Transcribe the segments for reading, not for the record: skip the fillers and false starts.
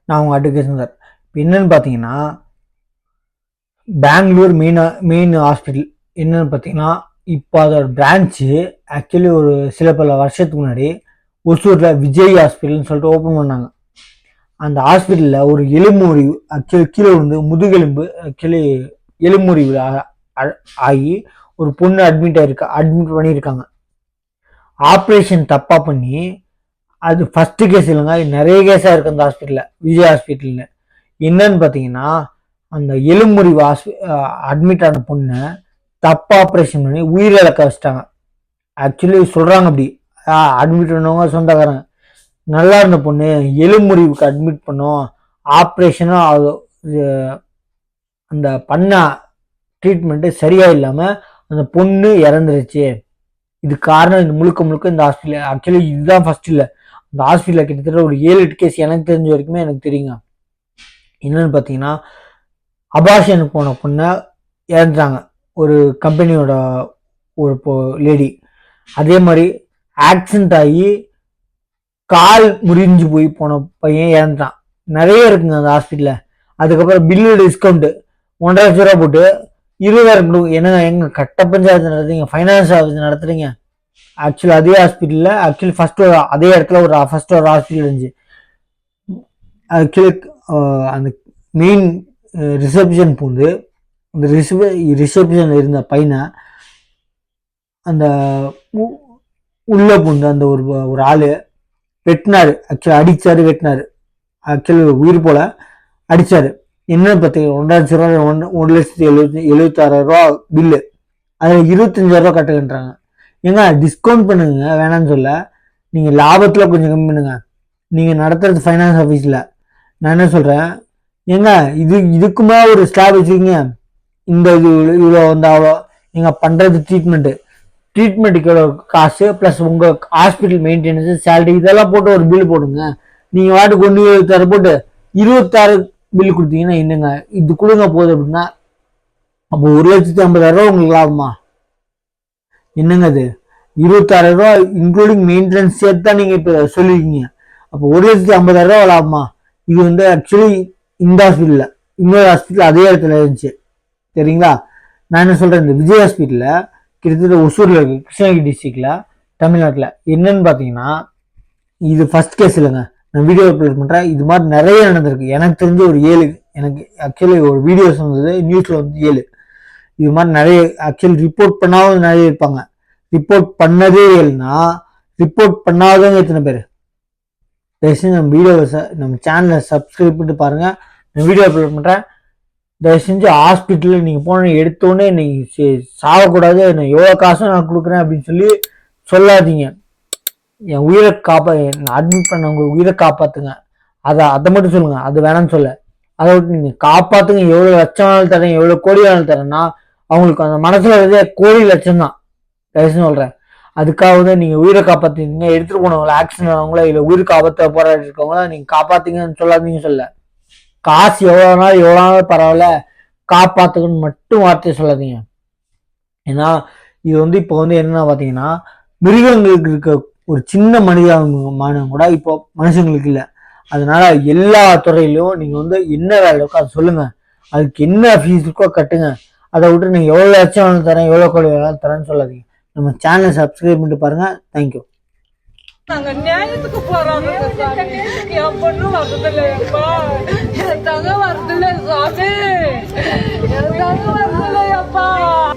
நான் உங்கள் அட்வொகேஷன் சார். இப்போ என்னென்னு பார்த்தீங்கன்னா, பெங்களூர் மெயின் ஹாஸ்பிட்டல் என்னென்னு பார்த்தீங்கன்னா, இப்போ அதோட பிரான்ச்சு ஆக்சுவலி ஒரு சில பல வருஷத்துக்கு முன்னாடி ஒசூரில் விஜய் ஹாஸ்பிட்டல்னு சொல்லிட்டு ஓப்பன் பண்ணாங்க. அந்த ஹாஸ்பிட்டலில் ஒரு எலும்பு முறிவு ஆக்சுவலி கீழே வந்து முதுகெலும்பு ஆக்சுவலி எலும்பு முறிவு ஆகி ஒரு பொண்ணு அட்மிட் பண்ணியிருக்காங்க. ஆப்ரேஷன் தப்பாக பண்ணி அது ஃபஸ்ட்டு கேஸ் இல்லைங்க, நிறைய கேஸாக இருக்குது அந்த ஹாஸ்பிட்டலில், விஜய் ஹாஸ்பிட்டலில். என்னன்னு பார்த்தீங்கன்னா, அந்த எலும்புமுறிவு அட்மிட் ஆன பொண்ணை தப்பாக ஆப்ரேஷன் பண்ணி உயிரிழக்க வச்சிட்டாங்க. ஆக்சுவலி சொல்கிறாங்க அப்படி அட்மிட் பண்ணவங்க சொந்தக்காரங்க. நல்லா இருந்த பொண்ணு எலும்புமுறிவுக்கு அட்மிட் பண்ணோம், ஆப்ரேஷனும் அந்த பண்ண ட்ரீட்மெண்ட்டு சரியாக இல்லாமல் அந்த பொண்ணு இறந்துருச்சு. இது காரணம் இந்த முழுக்க இந்த ஹாஸ்பிட்டல். ஆக்சுவலி இதுதான் ஃபர்ஸ்ட் இல்லை, இந்த ஹாஸ்பிட்டலில் கிட்டத்தட்ட ஒரு 7-8 கேஸ் எனக்கு தெரிஞ்ச வரைக்குமே எனக்கு தெரியுங்க. என்னன்னு பார்த்தீங்கன்னா, அபார்ஷன் போன பொண்ணை இறந்துட்டாங்க ஒரு கம்பெனியோட ஒரு லேடி. அதே மாதிரி ஆக்சிடென்ட் ஆகி கால் முறிஞ்சு போய் போன பையன் இறந்துட்டான். நிறைய இருக்குங்க அந்த ஹாஸ்பிட்டலில். அதுக்கப்புறம் பில்லு டிஸ்கவுண்ட்டு 1.5 லட்ச ரூபா போட்டு 20,000 என்னங்க எங்க கட்ட பஞ்சாயத்து நடத்துறீங்க, ஃபைனான்ஸ் ஆஃபீஸ் நடத்துறீங்க. ஆக்சுவலி அதே ஹாஸ்பிட்டலில் ஆக்சுவலி அதே இடத்துல ஒரு ஹாஸ்பிட்டல் இருந்துச்சு. ஆக்சுவலி அந்த மெயின் ரிசப்ஷன் பூந்து அந்த ரிசப்ஷன் இருந்த பையனை அந்த உள்ள பூந்து அந்த ஒரு ஆள் வெட்டினாரு. ஆக்சுவலி அடிச்சாரு, வெட்டினாரு. ஆக்சுவலி உயிர் போல அடிச்சாரு. என்னன்னு பார்த்தீங்கன்னா 1,76,000 பில்லு. அதில் 25,000 கட்டுகின்றாங்க. ஏங்க டிஸ்கவுண்ட் பண்ணுங்க, வேணான்னு சொல்ல, நீங்கள் லாபத்தில் கொஞ்சம் கம்மி பண்ணுங்க. நீங்கள் நடத்துறது ஃபைனான்ஸ் ஆஃபீஸில். நான் என்ன சொல்கிறேன், ஏங்க இதுக்குமே ஒரு ஸ்லாப் வச்சுக்கிங்க. இந்த இவ்வளோ வந்து அவ்வளோ நீங்கள் பண்ணுறது ட்ரீட்மெண்ட்டுக்கு எவ்வளோ காசு ப்ளஸ் உங்கள் ஹாஸ்பிட்டல் மெயின்டெனன்ஸு சேலரி இதெல்லாம் போட்டு ஒரு பில் போடுங்க. நீங்கள் வாட்டுக்கு 1,76 போட்டு 26 பில் கொடுத்தீங்கன்னா என்னங்க, இது கொடுங்க போகுது அப்படின்னா அப்போ 1,50,000 உங்களுக்கு லாபமா? என்னங்க அது 26,000 இன்க்ளூடிங் மெயின்டெனன்ஸ் சேர்த்து தான் நீங்கள் இப்போ சொல்லியிருக்கீங்க. அப்போ 1,50,000 லாபமா? இது வந்து ஆக்சுவலி இந்த ஹாஸ்பிட்டலில், இன்னொரு ஹாஸ்பிட்டல் அதே இடத்துல இருந்துச்சு, சரிங்களா? நான் என்ன சொல்கிறேன், இந்த விஜய் ஹாஸ்பிட்டலில் கிட்டத்தட்ட ஒசூரில் இருக்குது, கிருஷ்ணகிரி டிஸ்ட்ரிக்டில், தமிழ்நாட்டில். என்னன்னு பார்த்தீங்கன்னா, இது ஃபர்ஸ்ட் கேஸ் இல்லைங்க, நான் வீடியோ அப்லோட் பண்ணுறேன். இது மாதிரி நிறைய நடந்திருக்கு. எனக்கு தெரிஞ்ச ஒரு 7, எனக்கு ஆக்சுவலி ஒரு வீடியோஸ் வந்தது நியூஸில் வந்து 7. இது மாதிரி நிறைய ஆக்சுவலி ரிப்போர்ட் பண்ணாமல் நிறைய இருப்பாங்க. ரிப்போர்ட் பண்ணதே இல்லைன்னா ரிப்போர்ட் பண்ணாதவங்க எத்தனை பேர்? தயவுசெஞ்சு நம்ம வீடியோவை நம்ம சேனலை சப்ஸ்கிரைப் பண்ணிட்டு பாருங்கள். நான் வீடியோ அப்லோட் பண்ணுறேன். தயவு செஞ்சு ஹாஸ்பிட்டலில் நீங்கள் போன எடுத்தோடனே நீங்கள் சாகக்கூடாது, நான் எவ்வளோ காசும் நான் கொடுக்குறேன் அப்படின்னு சொல்லி சொல்லாதீங்க. என் உயிரை அட்மிட் பண்ணவங்க உயிரை காப்பாற்றுங்க, அதை மட்டும் சொல்லுங்கள். அது வேணாம்னு சொல்ல, அதை விட்டு நீங்கள் காப்பாற்றுங்க. எவ்வளோ லட்சம் நாள் தரேன், எவ்வளோ கோடி நாள் தரேன்னா அவங்களுக்கு அந்த மனசில் இருந்தே கோடி லட்சம் தான். தயவுசெஞ்சு சொல்கிறேன், அதுக்காக வந்து நீங்கள் உயிரை காப்பாற்றிங்க. எடுத்துகிட்டு போனவங்கள ஆக்சிடென்ட் ஆனவங்கள இல்லை உயிர் காப்பாற்ற போராடி இருக்கவங்கள நீங்கள் காப்பாற்றிங்கன்னு சொல்லாதீங்க. சொல்ல காசு எவ்வளோ நாள் பரவாயில்ல, காப்பாற்றுங்கன்னு மட்டும் வார்த்தையை சொல்லாதீங்க. ஏன்னா இது வந்து இப்போ வந்து என்னன்னா பார்த்தீங்கன்னா, மிருகங்களுக்கு இருக்க ஒரு சின்ன மனிதமானம் கூட இப்போ மனுஷங்களுக்கு இல்லை. அதனால எல்லா துறையிலும் நீங்கள் வந்து என்ன வேலை இருக்கோ அதை சொல்லுங்க, அதுக்கு என்ன ஃபீஸ் இருக்கோ கட்டுங்க. அதை விட்டு நீங்கள் எவ்வளோ லட்சம் வேணாலும் தரேன், எவ்வளோ கோடி வேணாலும் தரேன்னு சொல்லாதீங்க. நம்ம சேனலை சப்ஸ்கிரைப் பண்ணிட்டு பாருங்க. தேங்க்யூ. நாங்க நியாயத்துக்கு போறாங்க. என் பொண்ணு வரதில்லையப்பா, என் தங்க வரதில்லை சாமி, என் தங்க வரதில்லையப்பா.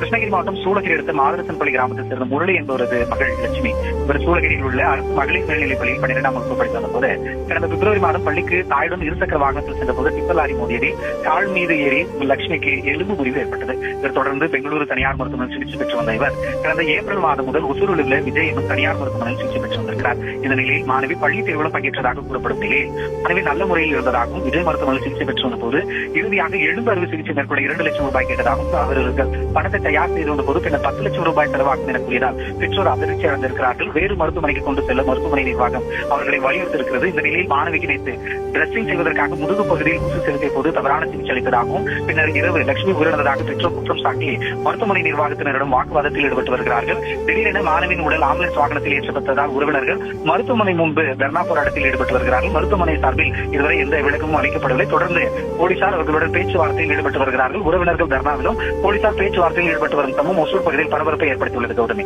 கிருஷ்ணகிரி மாவட்டம் சூளகிரி அடுத்த மாதரசன்பள்ளி கிராமத்தை சேர்ந்த முரளி என்பவரது மகள் லட்சுமி இவர் சூளகிரியில் உள்ள மகளிர் மேல்நிலைப் பள்ளியில் 12ஆம் வகுப்பு படித்து வந்த போது கடந்த பிப்ரவரி மாதம் பள்ளிக்கு தாயுடன் இருசக்கர வாகனத்தில் சென்ற போது டிப்பர் லாரி மோதியதில் கால் மீது ஏறி லட்சுமிக்கு எலும்பு முறிவு ஏற்பட்டது. இதைத் தொடர்ந்து பெங்களூரு தனியார் மருத்துவமனையில் சிகிச்சை பெற்று வந்த இவர் கடந்த ஏப்ரல் மாதம் முதல் ஒசூரில் உள்ள விஜய் என்னும் தனியார் மருத்துவமனையில் சிகிச்சை பெற்று வந்திருக்கிறார். இந்த நிலையில் மாணவி பள்ளி தேர்வுகளும் பங்கேற்றதாக கூறப்படும் நிலையில் மாணவி நல்ல முறையில் இருந்ததாகவும் விஜய் மருத்துவமனையில் சிகிச்சை பெற்று வந்த போது இறுதியாக எலும்பு அறுவை சிகிச்சை மேற்கொள்ள 2 லட்சம் ரூபாய் கேட்டதாகவும் அவர்கள் பணத்தை தயார் செய்து அழைத்து வந்த போது பின்னர் 10 லட்சம் ரூபாய் செலவாகும் என கூறியதால் பெற்றோர் அதிர்ச்சி அடைந்திருக்கிறார்கள். வேறு மருத்துவமனைக்கு கொண்டு செல்ல மருத்துவமனை நிர்வாகம் அவர்களை வலியுறுத்தியிருக்கிறது. இந்த நிலையில் மாணவிக்கு நேற்று டிரெஸ்ஸிங் செய்வதற்காக முதுகு பகுதியில் ஊசி செலுத்திய போது தவறான சிகிச்சை அளித்ததாகவும் பின்னர் இரவு லட்சுமி உயிரிழந்ததாக பெற்றோர் குற்றம் சாட்டி மருத்துவமனை நிர்வாகத்தினரிடம் வாக்குவாதத்தில் ஈடுபட்டு வருகிறார்கள். திடீரென மாணவியின் உடல் ஆம்புலன்ஸ் வாகனத்தில் ஏற்றப்பட்டதால் உறவினர்கள் மருத்துவமனை முன்பு தர்ணா போராட்டத்தில் ஈடுபட்டு வருகிறார்கள். மருத்துவமனை சார்பில் இதுவரை எந்த விளக்கமும் அளிக்கப்படவில்லை. தொடர்ந்து போலீசார் அவர்களுடன் பேச்சுவார்த்தையில் ஈடுபட்டு வருகிறார்கள். உறவினர்கள் தர்ணாவிலும் போலீசார் பேச்சுவார்த்தையில் ஈடுபட்டு வரும் சம்பவம் ஒசூர் பகுதியில் பரபரப்பை ஏற்படுத்தியுள்ளது. கௌதமி.